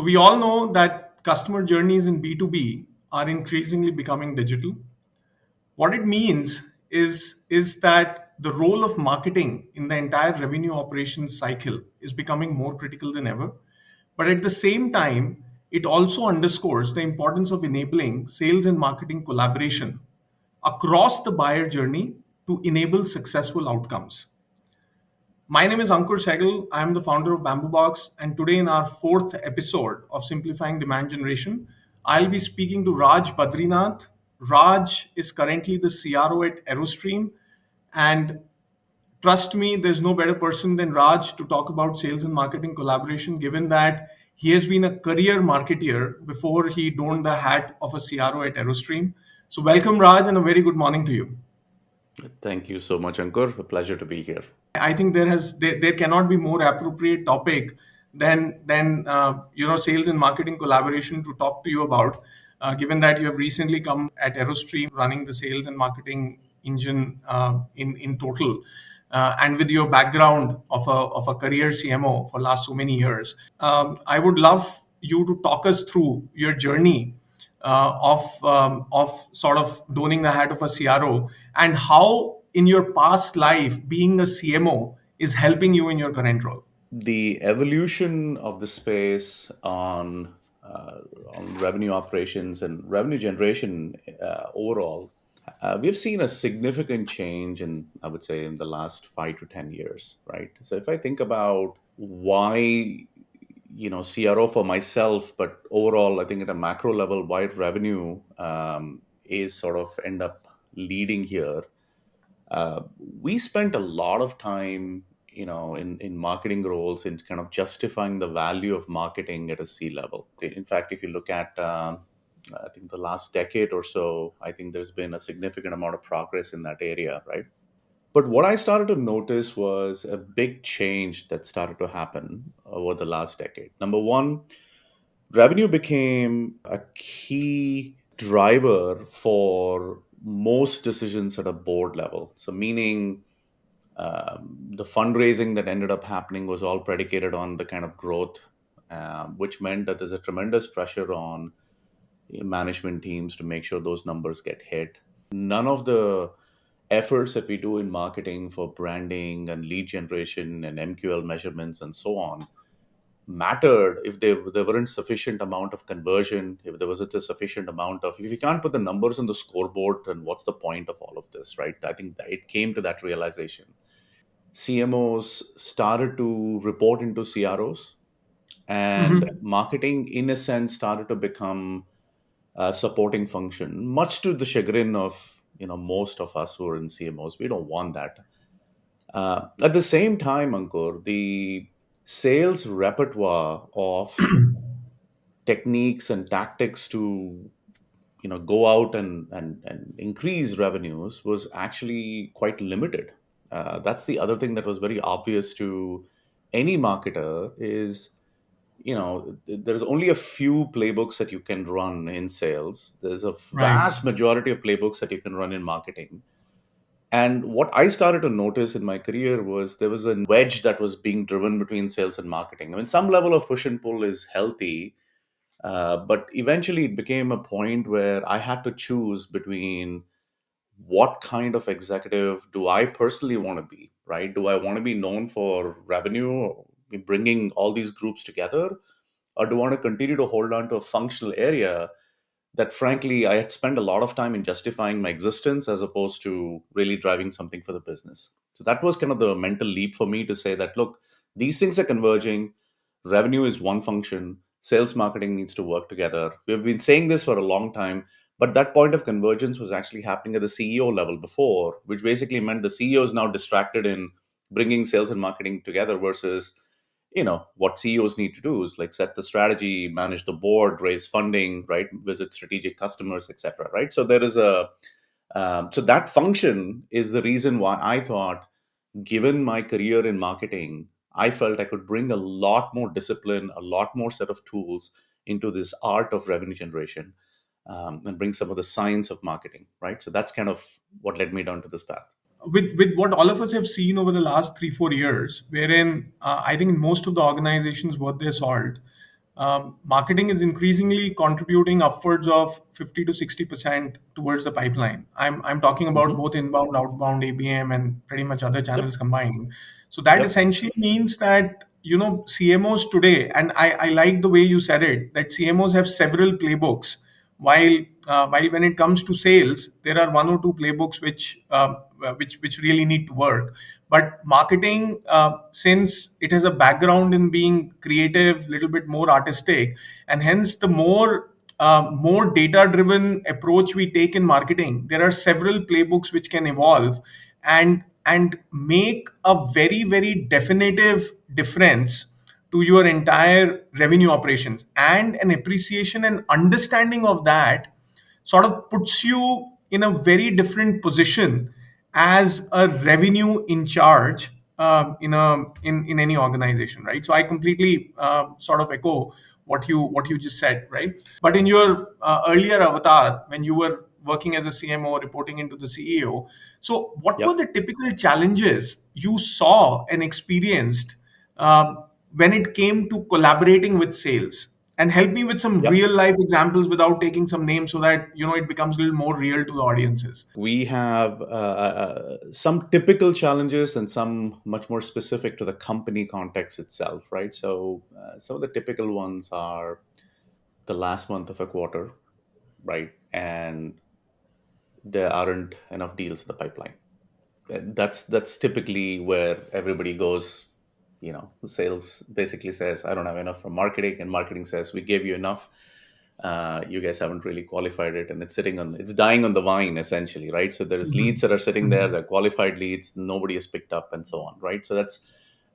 we all know that customer journeys in B2B are increasingly becoming digital. What it means is that the role of marketing in the entire revenue operations cycle is becoming more critical than ever. But at the same time, it also underscores the importance of enabling sales and marketing collaboration across the buyer journey to enable successful outcomes. My name is Ankur Saigal. I am the founder of BambooBox, and today, in our fourth episode of Simplifying Demand Generation, I'll be speaking to Raj Badarinath. Raj is currently the CRO at ArrowStream, and trust me, there's no better person than Raj to talk about sales and marketing collaboration, given that he has been a career marketeer before he donned the hat of a CRO at ArrowStream. So, welcome, Raj, and a very good morning to you. Thank you so much, Ankur. A pleasure to be here. I think there cannot be more appropriate topic than sales and marketing collaboration to talk to you about, given that you have recently come at ArrowStream running the sales and marketing engine in total, and with your background of a career CMO for last so many years, I would love you to talk us through your journey of sort of donning the hat of a CRO, and how in your past life being a CMO is helping you in your current role. The evolution of the space on revenue operations and revenue generation overall, we've seen a significant change in, I would say, in the last 5 to 10 years, right? So if I think about why, CRO for myself, but overall, I think at a macro level, why revenue is sort of end up leading here. We spent a lot of time, in marketing roles in kind of justifying the value of marketing at a C level. In fact, if you look at, I think the last decade or so, I think there's been a significant amount of progress in that area, right? But what I started to notice was a big change that started to happen over the last decade. Number one, revenue became a key driver for most decisions at a board level. So, meaning the fundraising that ended up happening was all predicated on the kind of growth, which meant that there's a tremendous pressure on management teams to make sure those numbers get hit. None of the efforts that we do in marketing for branding and lead generation and MQL measurements and so on mattered if there weren't sufficient amount of conversion, if there wasn't a sufficient amount of, if you can't put the numbers on the scoreboard, then what's the point of all of this, right? I think that it came to that realization. CMOs started to report into CROs, and Mhm. marketing, in a sense, started to become a supporting function, much to the chagrin of most of us who are in CMOs. We don't want that. At the same time, Ankur, the sales repertoire of techniques and tactics to go out and increase revenues was actually quite limited. That's the other thing that was very obvious to any marketer is there's only a few playbooks that you can run in sales. There's a Right. vast majority of playbooks that you can run in marketing. And what I started to notice in my career was there was a wedge that was being driven between sales and marketing. I mean, some level of push and pull is healthy, but eventually it became a point where I had to choose between what kind of executive do I personally want to be, right? Do I want to be known for revenue, bringing all these groups together, or do I want to continue to hold on to a functional area that, frankly, I had spent a lot of time in justifying my existence as opposed to really driving something for the business? So that was kind of the mental leap for me to say that, look, these things are converging. Revenue is one function. Sales marketing needs to work together. We've been saying this for a long time, but that point of convergence was actually happening at the CEO level before, which basically meant the CEO is now distracted in bringing sales and marketing together versus what CEOs need to do is like set the strategy, manage the board, raise funding, right, visit strategic customers, etc., right? So there is a so that function is the reason why I thought, given my career in marketing, I felt I could bring a lot more discipline, a lot more set of tools into this art of revenue generation, and bring some of the science of marketing, right? So that's kind of what led me down to this path. With what all of us have seen over the last 3 4 years, wherein I think in most of the organizations worth their salt, marketing is increasingly contributing upwards of 50 to 60% towards the pipeline. I'm talking about Hmm. both inbound, outbound, ABM, and pretty much other channels Yep. combined. So that Yep. essentially means that CMOs today, and I like the way you said it, that CMOs have several playbooks. While when it comes to sales, there are one or two playbooks which really need to work. But marketing, since it has a background in being creative, little bit more artistic, and hence the more data driven approach we take in marketing, there are several playbooks which can evolve and make a very very definitive difference to your entire revenue operations. And an appreciation and understanding of that sort of puts you in a very different position as a revenue in charge, in any organization, right? So I completely sort of echo what you just said, right? But in your earlier avatar, when you were working as a CMO reporting into the CEO, so what were Yep. the typical challenges you saw and experienced when it came to collaborating with sales? And help me with some Yep. real life examples without taking some names, so that it becomes a little more real to the audiences. We have some typical challenges and some much more specific to the company context itself, right? So, some of the typical ones are the last month of a quarter, right? And there aren't enough deals in the pipeline. That's typically where everybody goes. Sales basically says, I don't have enough from marketing, and marketing says, we gave you enough. You guys haven't really qualified it, and it's dying on the vine essentially, right? So there's leads that are sitting there, they're qualified leads, nobody has picked up, and so on, right? So that's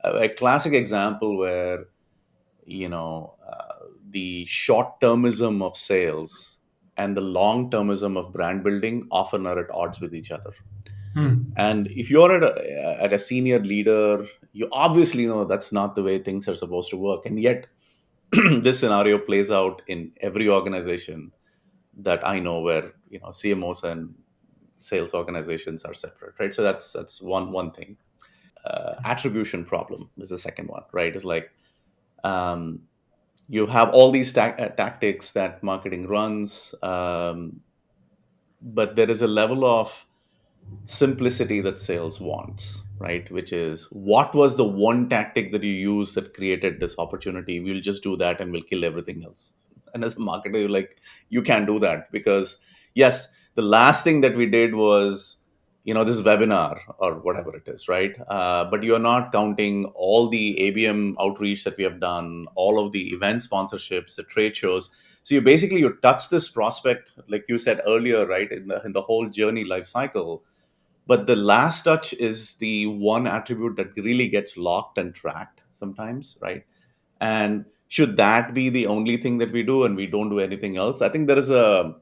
a classic example where the short termism of sales and the long termism of brand building often are at odds with each other. Hmm. And if you're at a senior leader, you obviously know that's not the way things are supposed to work. And yet, this scenario plays out in every organization that I know, where CMOs and sales organizations are separate, right? So that's one thing. Attribution problem is the second one, right? It's like, um, you have all these tactics that marketing runs, but there is a level of simplicity that sales wants, right? Which is, what was the one tactic that you used that created this opportunity? We'll just do that and we'll kill everything else. And as a marketer, you're like, you can't do that, because yes, the last thing that we did was, this webinar or whatever it is, right? But you're not counting all the ABM outreach that we have done, all of the event sponsorships, the trade shows. So you touch this prospect, like you said earlier, right, in the whole journey life cycle, but the last touch is the one attribute that really gets locked and tracked sometimes, right? And should that be the only thing that we do and we don't do anything else? I think um,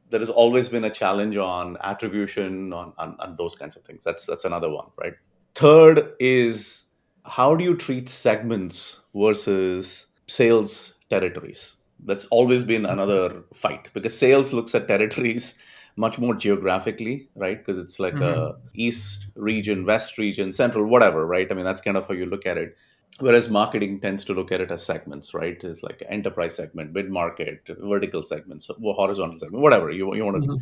there has always been a challenge on attribution, on those kinds of things. That's another one, right? Third is, how do you treat segments versus sales territories? That's always been another fight, because sales looks at territories much more geographically, right? Because it's like a east region, west region, central, whatever, right? I mean, that's kind of how you look at it. Whereas marketing tends to look at it as segments, right? It's like enterprise segment, mid market, vertical segments, horizontal segment, whatever you want to.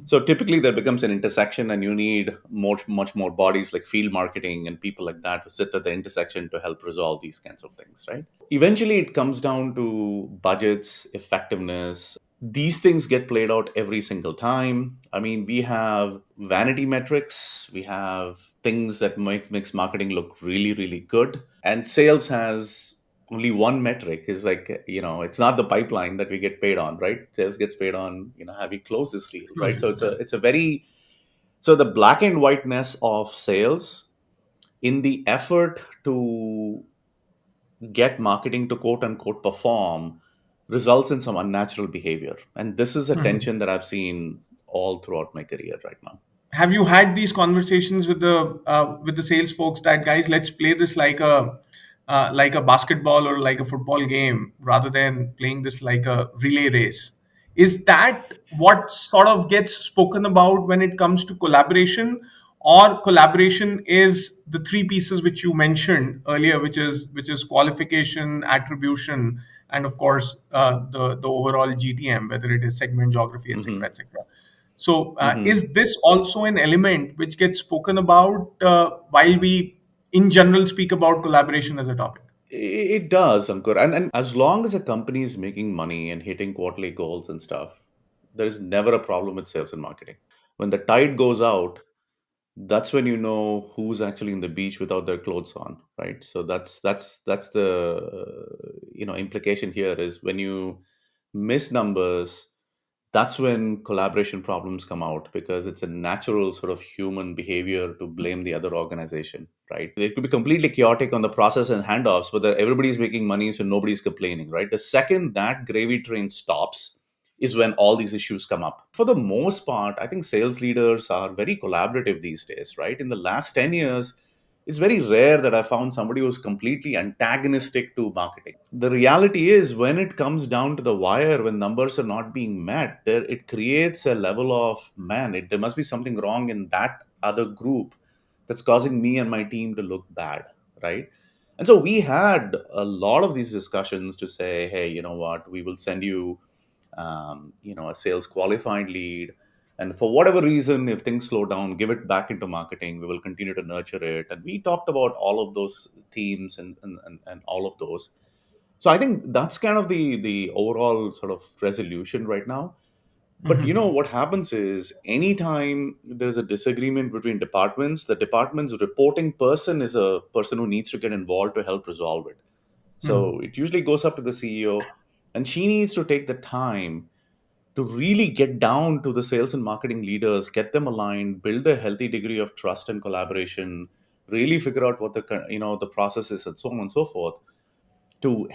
So typically there becomes an intersection, and you need much more bodies like field marketing and people like that to sit at the intersection to help resolve these kinds of things, right? Eventually it comes down to budgets, effectiveness. These things get played out every single time. I mean, we have vanity metrics, we have things that makes marketing look really, really good. And sales has only one metric, is like, it's not the pipeline that we get paid on, right? Sales gets paid on, have you closed this deal, right? So it's a very, so the black and whiteness of sales, in the effort to get marketing to quote unquote perform, results in some unnatural behavior. And this is a Hmm. tension that I've seen all throughout my career right now. Have you had these conversations with the sales folks, that, guys, let's play this like a basketball or like a football game, rather than playing this like a relay race? Is that what sort of gets spoken about when it comes to collaboration, or collaboration is the three pieces which you mentioned earlier, which is qualification, attribution, and of course the overall GTM, whether it is segment, geography, Hmm. etc., etc. So, Hmm. is this also an element which gets spoken about while we, in general, speak about collaboration as a topic? It does, Ankur. And as long as a company is making money and hitting quarterly goals and stuff, there is never a problem with sales and marketing. When the tide goes out, that's when you know who's actually in the beach without their clothes on, right? So that's the implication here is when you miss numbers, that's when collaboration problems come out because it's a natural sort of human behavior to blame the other organization, right? It could be completely chaotic on the process and handoffs, but everybody's making money, so nobody's complaining, right? The second that gravy train stops is when all these issues come up. For the most part, I think sales leaders are very collaborative these days, right? In the last 10 years, it's very rare that I found somebody who's completely antagonistic to marketing. The reality is, when it comes down to the wire, when numbers are not being met, there it creates a level of man. There must be something wrong in that other group that's causing me and my team to look bad, right? And so we had a lot of these discussions to say, hey, you know what, we will send you a sales qualified lead. And for whatever reason, if things slow down, give it back into marketing. We will continue to nurture it. And we talked about all of those themes and all of those. So I think that's kind of the overall sort of resolution right now. But what happens is anytime there's a disagreement between departments, the department's reporting person is a person who needs to get involved to help resolve it. So it usually goes up to the CEO, and she needs to take the time to really get down to the sales and marketing leaders, get them aligned, build a healthy degree of trust and collaboration, really figure out what the process is, and so on and so forth, to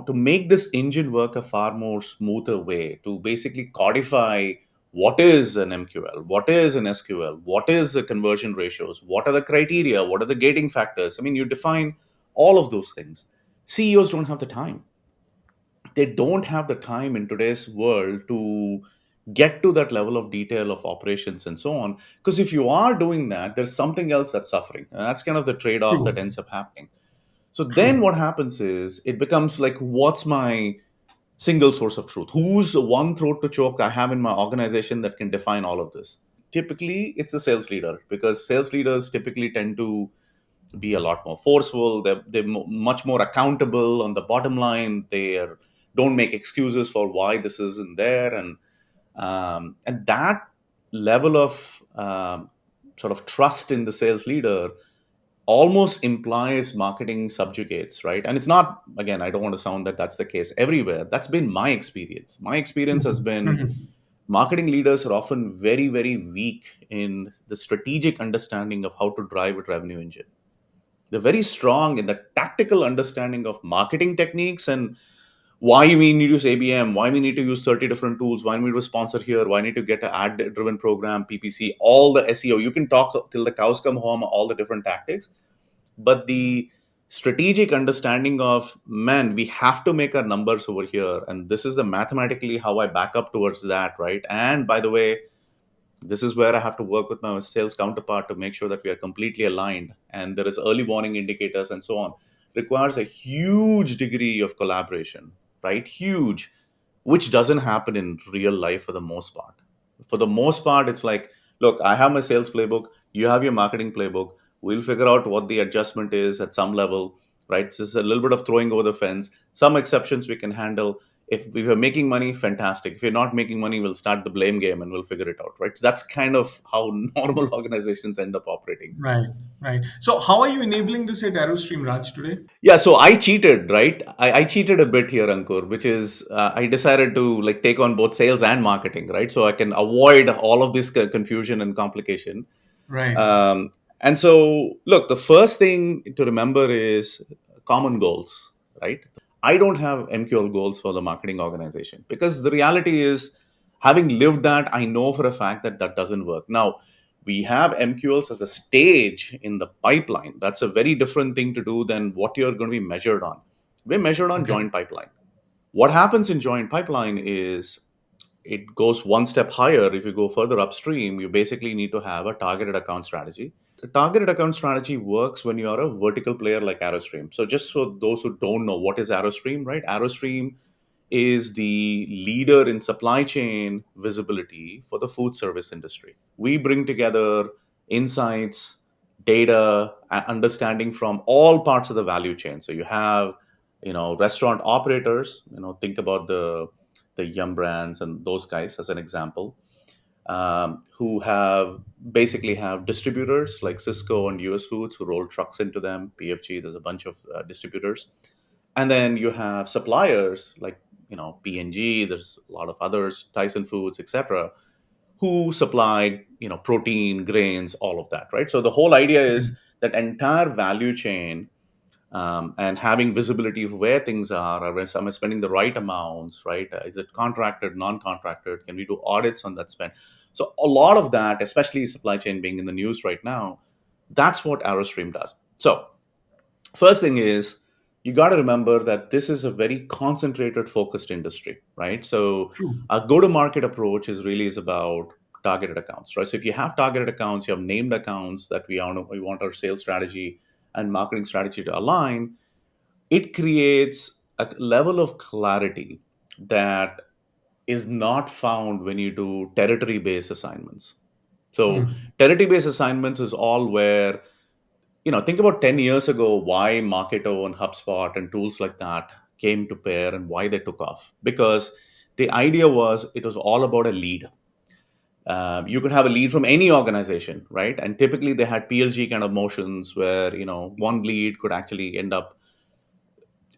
make this engine work a far more smoother way, to basically codify what is an MQL, what is an SQL, what is the conversion ratios, what are the criteria, what are the gating factors. I mean, you define all of those things. CEOs don't have the time. They don't have the time in today's world to get to that level of detail of operations and so on, because if you are doing that, there's something else that's suffering, and that's kind of the trade-off that True, ends up happening. So then true. what happens is it becomes like, what's my single source of truth? Who's the one throat to choke I have in my organization that can define all of this? Typically, it's a sales leader, because sales leaders typically tend to be a lot more forceful. They're much more accountable on the bottom line. Don't make excuses for why this isn't there, and that level of sort of trust in the sales leader almost implies marketing subjugates, right? And it's not, again, I don't want to sound that that's the case everywhere. That's been my experience. My experience has been marketing leaders are often very, very weak in the strategic understanding of how to drive a revenue engine. They're very strong in the tactical understanding of marketing techniques and why we need to use ABM, why we need to use 30 different tools, why we need to sponsor here, why we need to get an ad driven program, PPC, all the SEO. You can talk till the cows come home, all the different tactics, but the strategic understanding of, man, we have to make our numbers over here, and this is the mathematically how I back up towards that, right? And by the way, this is where I have to work with my sales counterpart to make sure that we are completely aligned and there is early warning indicators and so on. Requires a huge degree of collaboration, right? Huge, which doesn't happen in real life for the most part. For the most part, it's like, look, I have my sales playbook, you have your marketing playbook. We'll figure out what the adjustment is at some level, right? So it's a little bit of throwing over the fence. Some exceptions we can handle. If we were making money, fantastic. If you're not making money, we'll start the blame game and we'll figure it out, right? So that's kind of how normal organizations end up operating. Right, right. So, how are you enabling this at ArrowStream, Raj, today? Yeah, so I cheated, right? I cheated a bit here, Ankur, which is I decided to like take on both sales and marketing, right? So I can avoid all of this confusion and complication. Right. Um, and so, look, the first thing to remember is common goals, right? I don't have MQL goals for the marketing organization because the reality is, having lived that, I know for a fact that that doesn't work. Now, we have MQLs as a stage in the pipeline. That's a very different thing to do than what you're going to be measured on. We're measured on Okay. joint pipeline. What happens in joint pipeline is it goes one step higher. If you go further upstream, you basically need to have a targeted account strategy. A targeted account strategy works when you are a vertical player like ArrowStream. So just for those who don't know what is ArrowStream, right? ArrowStream is the leader in supply chain visibility for the food service industry. We bring together insights, data, understanding from all parts of the value chain. So you have, restaurant operators. Think about the Yum brands and those guys as an example, who have basically have distributors like Cisco and US Foods who roll trucks into them. PFG, there's a bunch of distributors, and then you have suppliers like P&G. There's a lot of others, Tyson Foods, etc., who supply protein, grains, all of that, right? So the whole idea is that entire value chain, and having visibility of where things are. Am I spending the right amounts, right? Is it contracted, non-contracted? Can we do audits on that spend? So a lot of that, especially supply chain being in the news right now, that's what ArrowStream does. So first thing is, you got to remember that this is a very concentrated, focused industry, right? So True. our go-to-market approach is about targeted accounts, right? So if you have targeted accounts, you have named accounts that we want our sales strategy and marketing strategy to align. It creates a level of clarity that is not found when you do territory-based assignments. So territory-based assignments is all where, think about 10 years ago, why Marketo and HubSpot and tools like that came to pair and why they took off. Because the idea was it was all about a lead. You could have a lead from any organization, right? And typically they had PLG kind of motions where, one lead could actually end up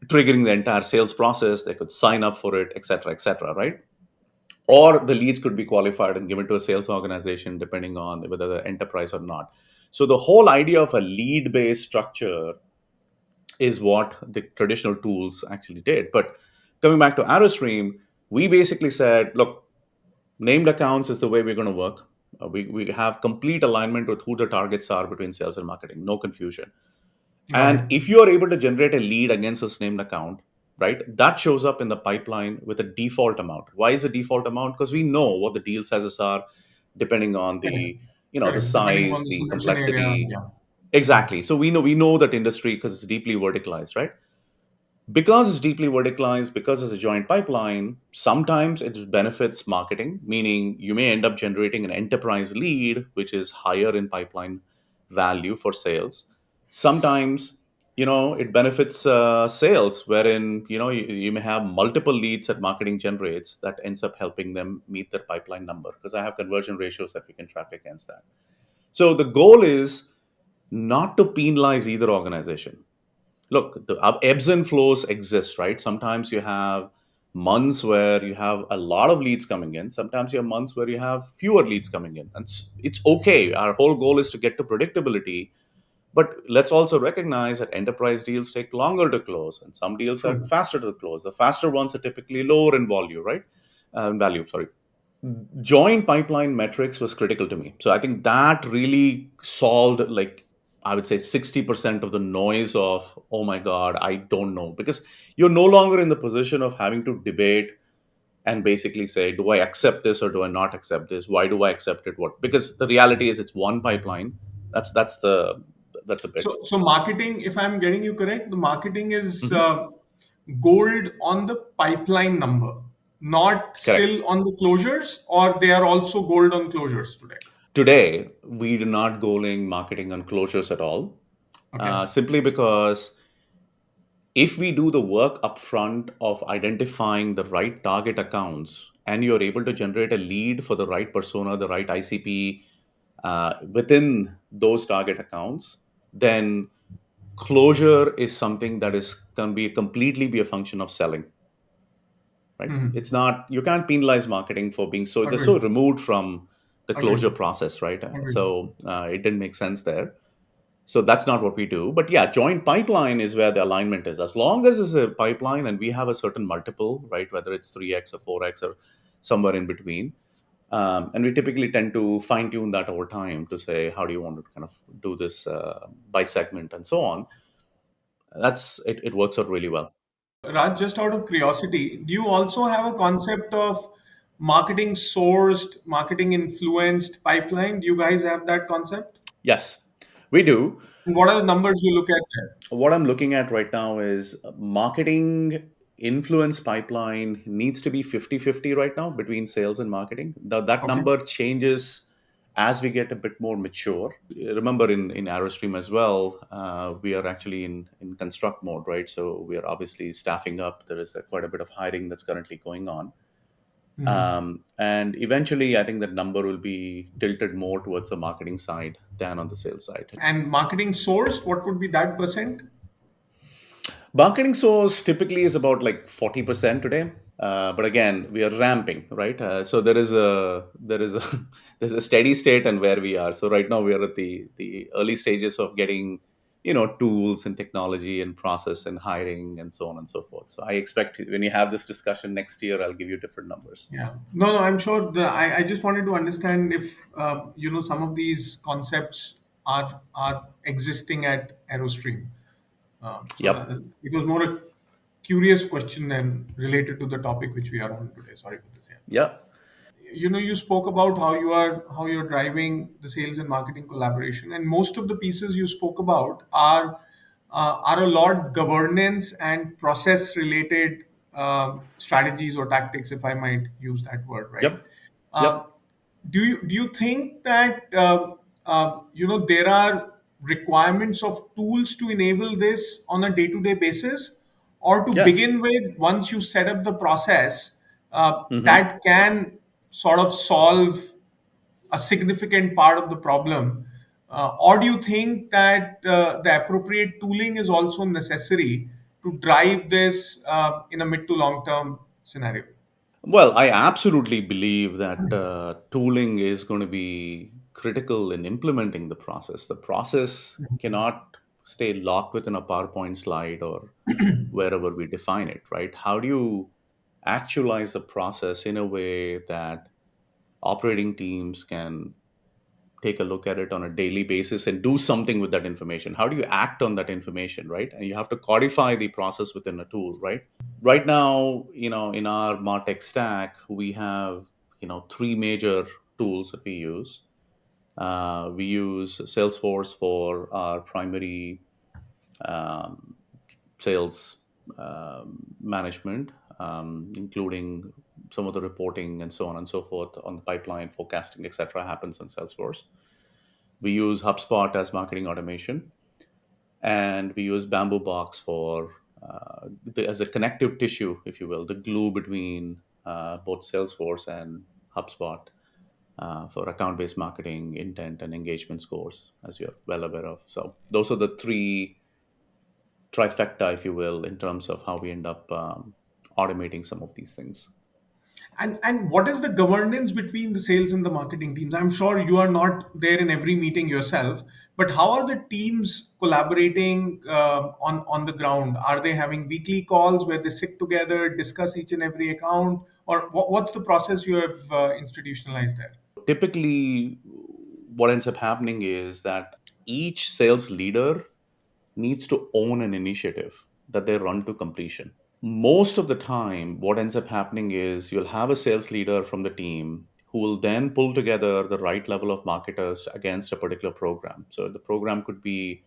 triggering the entire sales process. They could sign up for it, et cetera, right? Or the leads could be qualified and given to a sales organization, depending on whether the enterprise or not. So the whole idea of a lead based structure is what the traditional tools actually did. But coming back to ArrowStream, we basically said, look, named accounts is the way we're going to work. We have complete alignment with who the targets are between sales and marketing, no confusion. Got it. And if you are able to generate a lead against this named account, right, that shows up in the pipeline with a default amount. Why is a default amount? Because we know what the deal sizes are depending on Correct. the Correct. Depending upon size, the the solution area. complexity. Yeah. Hmm. Exactly. So we know that industry because it's deeply verticalized, right? Because it's deeply verticalized, because it's a joint pipeline, sometimes it benefits marketing, meaning you may end up generating an enterprise lead, which is higher in pipeline value for sales. Sometimes, it benefits sales, wherein, you may have multiple leads that marketing generates that ends up helping them meet their pipeline number because I have conversion ratios that we can track against that. So the goal is not to penalize either organization. Look, the ebbs and flows exist, right? Sometimes you have months where you have a lot of leads coming in. Sometimes you have months where you have fewer leads coming in. And it's okay. Our whole goal is to get to predictability. But let's also recognize that enterprise deals take longer to close, and some deals are True. faster to close. The faster ones are typically lower in value, right? Value, sorry. Joint pipeline metrics was critical to me. So I think that really solved, like, I would say 60% of the noise of, oh my God, I don't know. Because you're no longer in the position of having to debate and basically say, do I accept this or do I not accept this? Why do I accept it? What? Because the reality is it's one pipeline. That's a bit. So marketing, if I'm getting you correct, the marketing is Mhm. gold on the pipeline number, not Correct. still on the closures, or they are also gold on closures today. Today, we do not goaling marketing on closures at all, Okay. simply because if we do the work upfront of identifying the right target accounts and you're able to generate a lead for the right persona, the right ICP within those target accounts, then closure is something that is can be completely be a function of selling, right? Hmm. It's not, you can't penalize marketing for being so, they're so Agreed. removed from the closure Agreed. process, right? Agreed. So it didn't make sense there. So that's not what we do. But yeah, joint pipeline is where the alignment is. As long as it's a pipeline and we have a certain multiple, right, whether it's 3x or 4x or somewhere in between. And we typically tend to fine tune that over time to say, how do you want to kind of do this by segment and so on. It works out really well. Raj, just out of curiosity, do you also have a concept of marketing sourced, marketing influenced pipeline. Do you guys have that concept? Yes, we do. And what are the numbers you look at there? What I'm looking at right now is marketing influence pipeline needs to be 50-50 right now between sales and marketing. That Okay. number changes as we get a bit more mature. Remember in ArrowStream as well, we are actually in construct mode, right? So we are obviously staffing up. There is quite a bit of hiring that's currently going on. And eventually, I think that number will be tilted more towards the marketing side than on the sales side. And marketing sourced, what would be that percent? Marketing source typically is about like 40% today. But again, we are ramping, right? So there is a there's a steady state and where we are. So right now we are at the early stages of getting tools and technology and process and hiring and so on and so forth. So I expect when you have this discussion next year, I'll give you different numbers. Yeah. No, no, I'm sure I just wanted to understand if, some of these concepts are existing at ArrowStream. So Yep. that, it was more a curious question than related to the topic which we are on today. Sorry for this. Yeah. Yep. You spoke about how you're driving the sales and marketing collaboration, and most of the pieces you spoke about are a lot governance and process related strategies or tactics, if I might use that word, right? Yep. um, Yep. do you think that there are requirements of tools to enable this on a day-to-day basis, or to Yes. begin with, once you set up the process, Hmm. that can sort of solve a significant part of the problem? Or do you think that the appropriate tooling is also necessary to drive this in a mid to long term scenario? Well, I absolutely believe that tooling is going to be critical in implementing the process. The process cannot stay locked within a PowerPoint slide or wherever we define it, right? How do you actualize the process in a way that operating teams can take a look at it on a daily basis and do something with that information? How do you act on that information, right? And you have to codify the process within a tool, right? Right now, in our martech stack we have three major tools that we use. We use Salesforce for our primary um, sales management, including some of the reporting and so on and so forth on the pipeline forecasting, etc., happens on Salesforce. We use HubSpot as marketing automation, and we use BambooBox for as a connective tissue, if you will, the glue between both Salesforce and HubSpot for account-based marketing, intent, and engagement scores, as you're well aware of. So those are the three trifecta, if you will, in terms of how we end up automating some of these things. And what is the governance between the sales and the marketing teams? I'm sure you are not there in every meeting yourself, but how are the teams collaborating on the ground? Are they having weekly calls where they sit together, discuss each and every account, or what's the process you have institutionalized there? Typically, what ends up happening is that each sales leader needs to own an initiative that they run to completion. Most of the time, what ends up happening is you'll have a sales leader from the team who will then pull together the right level of marketers against a particular program. So the program could be,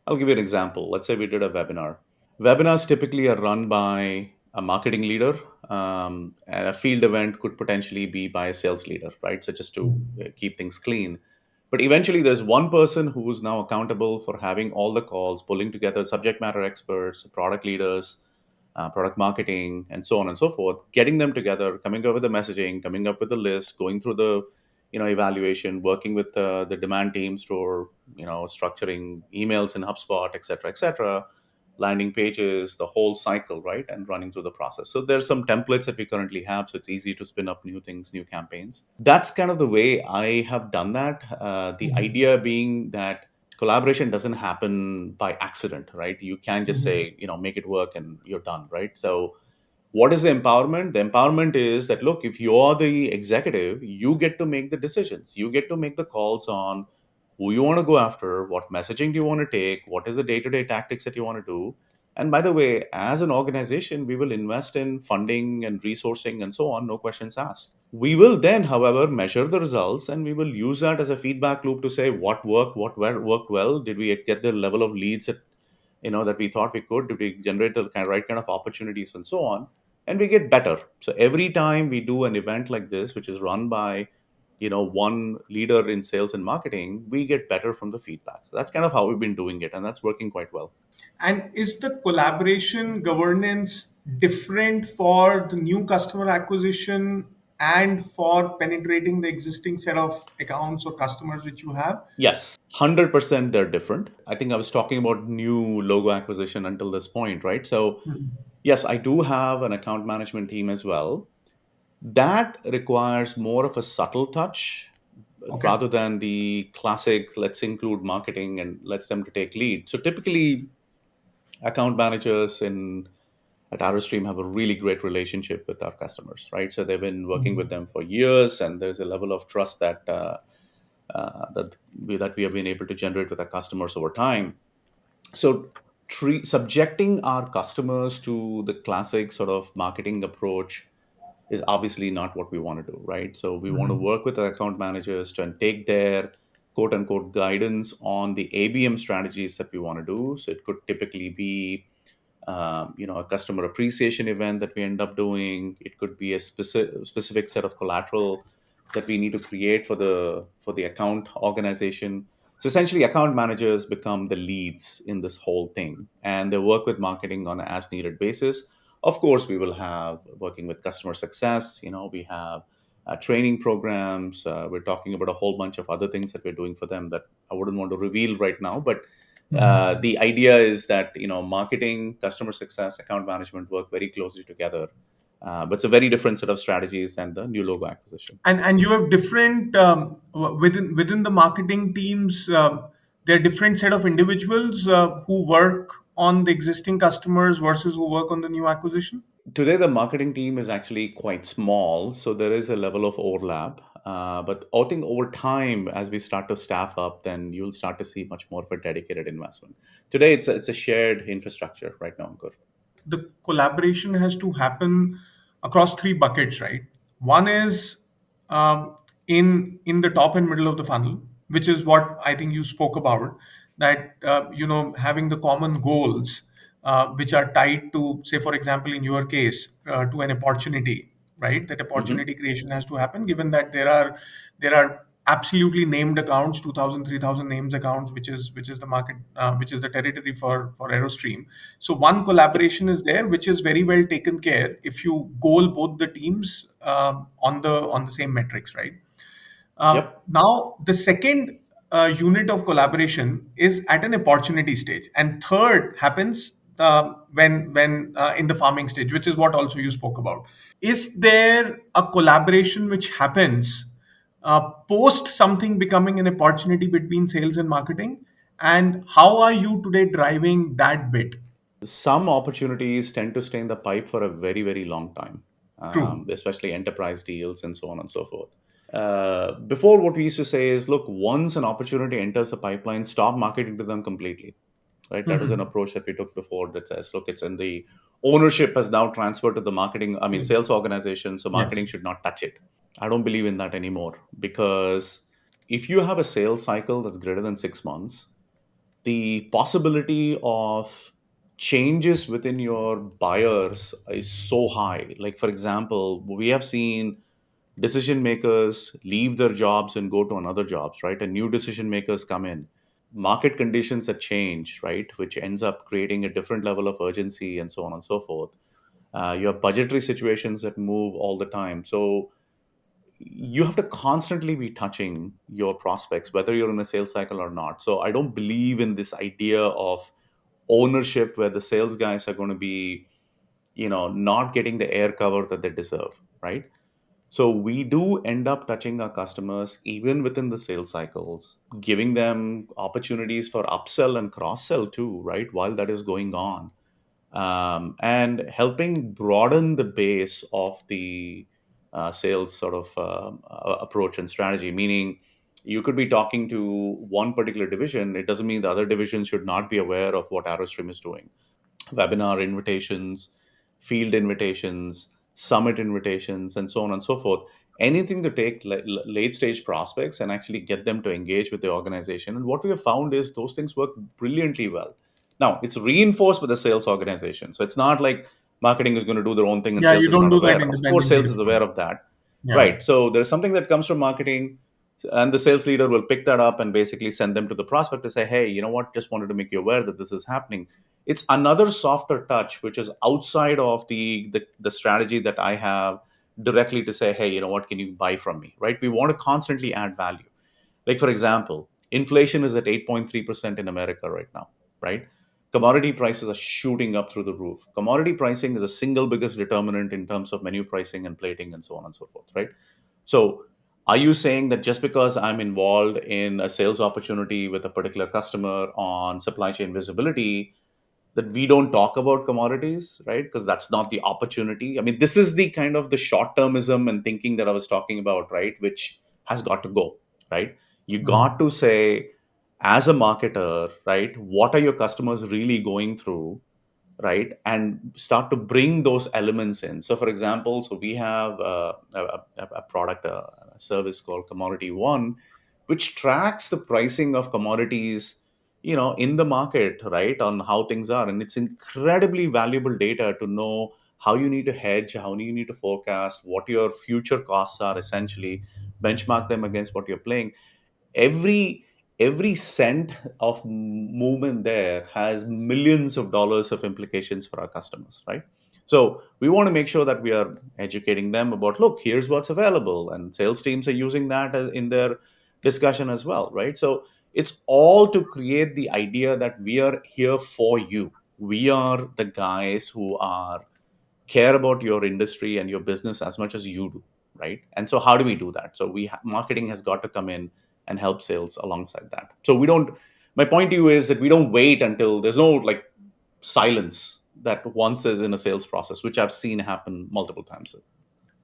I'll give you an example. Let's say we did a webinar. Webinars typically are run by a marketing leader, and a field event could potentially be by a sales leader, right? So just to keep things clean. But eventually, there's one person who's now accountable for having all the calls, pulling together subject matter experts, product leaders, product marketing, and so on and so forth, getting them together, coming up with the messaging, coming up with the list, going through the evaluation, working with the demand teams for structuring emails in HubSpot, et cetera, landing pages, the whole cycle, right, and running through the process. So there's some templates that we currently have, so it's easy to spin up new things, new campaigns. That's kind of the way I have done that. The Mhm. idea being that collaboration doesn't happen by accident, right? You can't just Mhm. say, make it work and you're done, right? So what is the empowerment? The empowerment is that, look, if you're the executive, you get to make the decisions. You get to make the calls on who you want to go after, what messaging do you want to take, what is the day-to-day tactics that you want to do, And by the way, as an organization, we will invest in funding and resourcing and so on, no questions asked. We will then, however, measure the results, and we will use that as a feedback loop to say what worked, worked well. Did we get the level of leads that that we thought we could? Did we generate the right kind of opportunities and so on? And we get better. So every time we do an event like this, which is run by one leader in sales and marketing, we get better from the feedback. So that's kind of how we've been doing it, and that's working quite well. And is the collaboration governance different for the new customer acquisition and for penetrating the existing set of accounts or customers which you have? Yes, 100% they're different. I think I was talking about new logo acquisition until this point, right? So, yes, I do have an account management team as well. That requires more of a subtle touch Okay. rather than the classic, let's include marketing and let's them to take lead. So, typically, account managers in at ArrowStream have a really great relationship with our customers, right? So they've been working with them for years, and there's a level of trust that we have been able to generate with our customers over time. So subjecting our customers to the classic sort of marketing approach is obviously not what we want to do, right? So we want to work with our account managers to and take their quote unquote guidance on the ABM strategies that we want to do. So it could typically be a customer appreciation event that we end up doing. It could be a specific set of collateral that we need to create for the account organization. So essentially, account managers become the leads in this whole thing, and they work with marketing on an as needed basis. Of course, we will have working with customer success. We have training programs. We're talking about a whole bunch of other things that we're doing for them that I wouldn't want to reveal right now, but the idea is that marketing, customer success, account management work very closely together, but it's a very different set of strategies than the new logo acquisition. And you have different within the marketing teams. There are different set of individuals who work on the existing customers versus who work on the new acquisition. Today, the marketing team is actually quite small, so there is a level of overlap. But I think over time, as we start to staff up, then you'll start to see much more of a dedicated investment. Today, it's a shared infrastructure right now, Ankur. The collaboration has to happen across three buckets, right? One is in the top and middle of the funnel, which is what I think you spoke about. That having the common goals, which are tied to, say, for example, in your case, to an opportunity, right? That Hmm. opportunity creation has to happen, given that there are absolutely named accounts, 2,000, 3,000 names accounts, which is the market, which is the territory for ArrowStream. So one Yep. collaboration is there, which is very well taken care if you goal both the teams on the same metrics, right? Yep. Now the second unit of collaboration is at an opportunity stage, and third happens when in the farming stage, which is what also you spoke about. Is there a collaboration which happens post something becoming an opportunity between sales and marketing? And how are you today driving that bit? Some opportunities tend to stay in the pipe for a very, very long time, True. especially enterprise deals and so on and so forth. Before, what we used to say is, look, once an opportunity enters the pipeline, stop marketing to them completely. Right? That was an approach that we took before that says, look, it's in the ownership has now transferred to the marketing, I mean, sales organization, so marketing Yes. should not touch it. I don't believe in that anymore because if you have a sales cycle that's greater than 6 months, the possibility of changes within your buyers is so high. Like, for example, we have seen decision makers leave their jobs and go to another jobs, right? And new decision makers come in. Market conditions that change, right? Which ends up creating a different level of urgency and so on and so forth. You have budgetary situations that move all the time. So you have to constantly be touching your prospects, whether you're in a sales cycle or not. So I don't believe in this idea of ownership where the sales guys are going to be, not getting the air cover that they deserve, right? So we do end up touching our customers even within the sales cycles, giving them opportunities for upsell and cross sell too, right? While that is going on, and helping broaden the base of the sales sort of approach and strategy. Meaning, you could be talking to one particular division. It doesn't mean the other divisions should not be aware of what ArrowStream is doing. webinar invitations, field invitations, summit invitations, and so on and so forth. Anything to take late stage prospects and actually get them to engage with the organization. And what we have found is those things work brilliantly well. Now, it's reinforced with the sales organization. So it's not like marketing is going to do their own thing and Yeah, sales you is don't not do that aware. Of course, independently, sales of is course. aware of that. Yeah. Right. So there's something that comes from marketing, and the sales leader will pick that up and basically send them to the prospect to say, hey, you know what, just wanted to make you aware that this is happening. It's another softer touch which is outside of the strategy that I have directly to say, hey, you know what, can you buy from me, right? We want to constantly add value. Like, for example, inflation is at 8.3% in America right now, right? Commodity prices are shooting up through the roof. Commodity pricing is the single biggest determinant in terms of menu pricing and plating and so on and so forth, right? So, are you saying that just because I'm involved in a sales opportunity with a particular customer on supply chain visibility, that we don't talk about commodities, right? Because that's not the opportunity. I mean, this is the kind of the short termism and thinking that I was talking about, right? Which has got to go, right? You got Mm. to say, as a marketer, right, what are your customers really going through, right? And start to bring those elements in. So, for example, so we have a product, a service called Commodity One, which tracks the pricing of commodities, in the market, right, on how things are. And it's incredibly valuable data to know how you need to hedge, how you need to forecast, what your future costs are, essentially benchmark them against what you're playing. Every cent of movement there has millions of dollars of implications for our customers, right? So we want to make sure that we are educating them about, look, here's what's available, and sales teams are using that in their discussion as well, right? So it's all to create the idea that we are here for you. We are the guys who are care about your industry and your business as much as you do, right? And so how do we do that? So marketing has got to come in and help sales alongside that. So we don't my point to you is that we don't wait until there's no like silence that once is in a sales process, which I've seen happen multiple times.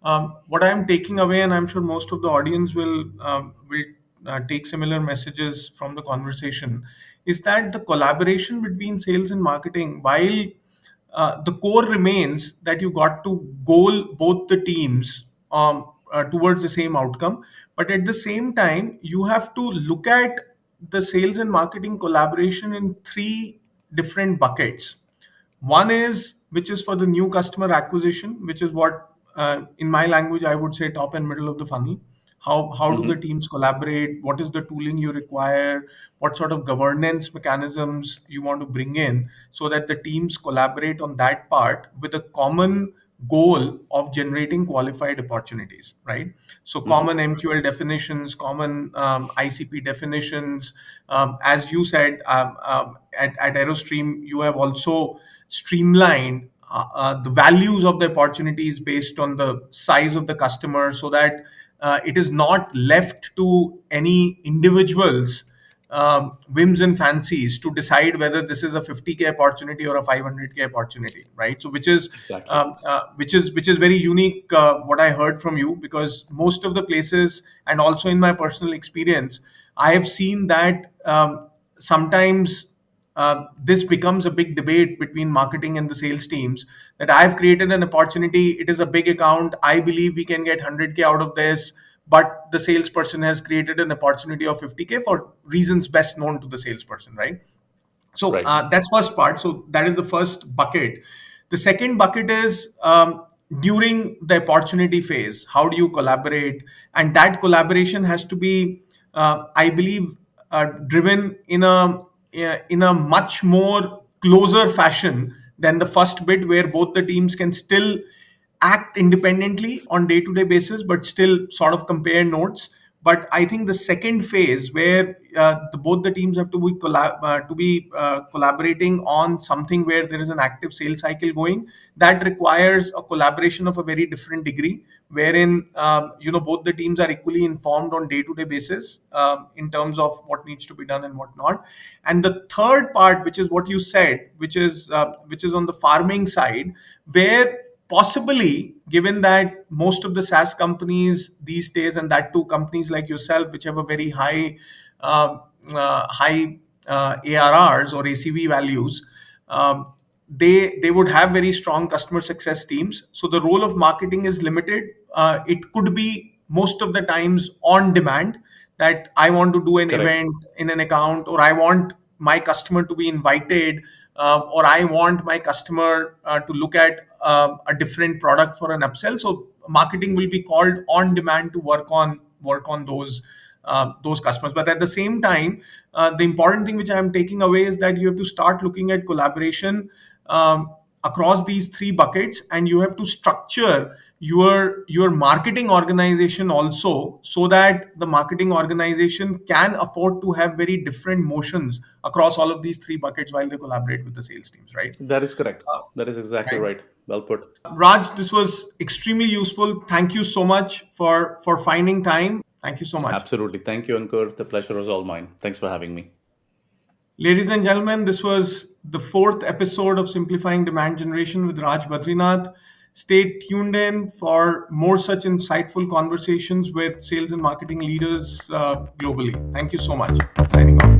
What I'm taking away, and I'm sure most of the audience will take similar messages from the conversation, is that the collaboration between sales and marketing, while the core remains that you got to goal both the teams towards the same outcome, but at the same time, you have to look at the sales and marketing collaboration in three different buckets. One is which is for the new customer acquisition, which is what in my language I would say top and middle of the funnel. How do the Hmm. teams collaborate? What is the tooling you require? What sort of governance mechanisms you want to bring in so that the teams collaborate on that part with a common goal of generating qualified opportunities, right? So Hmm. common MQL definitions, common ICP definitions. As you said, at ArrowStream, you have also streamlined the values of the opportunities based on the size of the customer so that it is not left to any individuals whims and fancies to decide whether this is a 50K opportunity or a 500K opportunity, right? So Exactly. which is very unique, what I heard from you, because most of the places, and also in my personal experience, I have seen that sometimes this becomes a big debate between marketing and the sales teams, that I've created an opportunity, it is a big account, I believe we can get 100K out of this, but the salesperson has created an opportunity of 50K for reasons best known to the salesperson, right? So Right. that's first part. So that is the first bucket. The second bucket is during the opportunity phase, how do you collaborate? And that collaboration has to be, I believe, driven in a much more closer fashion than the first bit, where both the teams can still act independently on day-to-day basis but still sort of compare notes. But I think the second phase, where both the teams have to be collaborating on something where there is an active sales cycle going, that requires a collaboration of a very different degree, wherein both the teams are equally informed on day-to-day basis in terms of what needs to be done and what not. And the third part, which is what you said, which is on the farming side, where possibly, given that most of the SaaS companies these days, and that too companies like yourself, which have a very high ARRs or ACV values, um, they would have very strong customer success teams. So the role of marketing is limited. It could be most of the times on demand, that I want to do an Correct. event in an account, or I want my customer to be invited, or I want my customer to look at a different product for an upsell. So marketing will be called on demand to work on those customers. But at the same time, the important thing which I am taking away is that you have to start looking at collaboration across these three buckets, and you have to structure your marketing organization also, so that the marketing organization can afford to have very different motions across all of these three buckets while they collaborate with the sales teams, right? That is correct. Uh, That is exactly right. right. Well put. Raj, this was extremely useful. Thank you so much for finding time. Thank you so much. Absolutely. Thank you, Ankur. The pleasure was all mine. Thanks for having me. Ladies and gentlemen, this was the fourth episode of Simplifying Demand Generation with Raj Badarinath. Stay tuned in for more such insightful conversations with sales and marketing leaders globally. Thank you so much. Signing off.